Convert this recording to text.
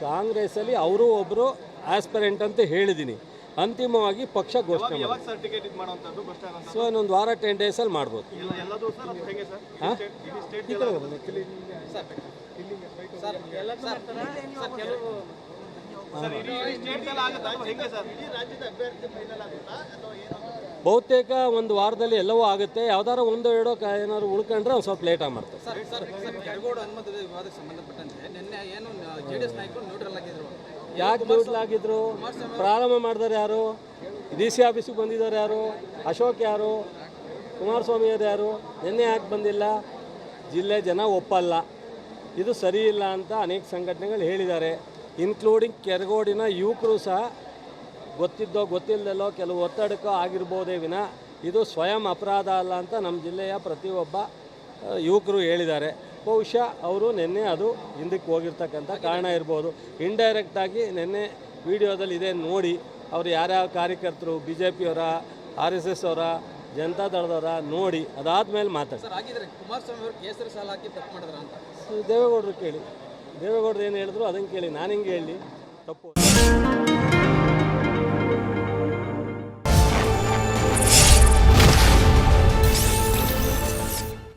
ಕಾಂಗ್ರೆಸ್ಸಲ್ಲಿ ಅವರು ಒಬ್ಬರು ಆಸ್ಪರೆಂಟ್ ಅಂತ ಹೇಳಿದ್ದೀನಿ. ಅಂತಿಮವಾಗಿ ಪಕ್ಷ ಘೋಷಣೆ ಸೊ ಇನ್ನೊಂದು ವಾರ 10 ಡೇಸಲ್ಲಿ ಮಾಡ್ಬೋದು. ಬಹುತೇಕ ಒಂದು ವಾರದಲ್ಲಿ ಎಲ್ಲವೂ ಆಗುತ್ತೆ. ಯಾವ್ದಾರು ಒಂದು ಎರಡೋ ಏನಾದ್ರು ಉಳ್ಕೊಂಡ್ರೆ ಒಂದು ಸ್ವಲ್ಪ ಲೇಟಾಗಿ ಮಾಡ್ತಾರೆ. ಯಾಕೆ ನ್ಯೂಟ್ರಲ್ ಆಗಿದ್ರು? ಪ್ರಾರಂಭ ಮಾಡಿದವರು ಯಾರು? DC ಆಫೀಸಿಗೆ ಬಂದಿದ್ದವ್ರು ಯಾರು? ಅಶೋಕ್ ಯಾರು? ಕುಮಾರಸ್ವಾಮಿ ಅವರು ಯಾರು? ನಿನ್ನೆ ಯಾಕೆ ಬಂದಿಲ್ಲ? ಜಿಲ್ಲೆ ಜನ ಒಪ್ಪಲ್ಲ, ಇದು ಸರಿ ಇಲ್ಲ ಅಂತ ಅನೇಕ ಸಂಘಟನೆಗಳು ಹೇಳಿದ್ದಾರೆ. ಇನ್ಕ್ಲೂಡಿಂಗ್ ಕೆರಗೋಡಿನ ಯುವಕರು ಸಹ ಗೊತ್ತಿದ್ದೋ ಗೊತ್ತಿಲ್ಲದಲ್ಲೋ ಕೆಲವು ಒತ್ತಡಕ್ಕೋ ಆಗಿರ್ಬೋದೇ ವಿನ ಇದು ಸ್ವಯಂ ಅಪರಾಧ ಅಲ್ಲ ಅಂತ ನಮ್ಮ ಜಿಲ್ಲೆಯ ಪ್ರತಿಯೊಬ್ಬ ಯುವಕರು ಹೇಳಿದ್ದಾರೆ. ಬಹುಶಃ ಅವರು ನಿನ್ನೆ ಅದು ಹಿಂದಕ್ಕೆ ಹೋಗಿರ್ತಕ್ಕಂಥ ಕಾರಣ ಇರ್ಬೋದು. ಇಂಡೈರೆಕ್ಟಾಗಿ ನಿನ್ನೆ ವಿಡಿಯೋದಲ್ಲಿ ಇದೆ ನೋಡಿ, ಅವರು ಯಾರ್ಯಾವ ಕಾರ್ಯಕರ್ತರು BJPಯವರ, RSS ಅವರ, ಜನತಾ ದಳದವರ ನೋಡಿ ಅದಾದಮೇಲೆ ಮಾತಾಡ್ತಾರೆ. ದೇವೇಗೌಡರು ಕೇಳಿ, ದೇವೇಗೌಡರು ಏನು ಹೇಳಿದ್ರು ಅದನ್ನು ಕೇಳಿ, ನಾನು ಹಿಂಗೆ ಹೇಳಿ ತಪ್ಪು.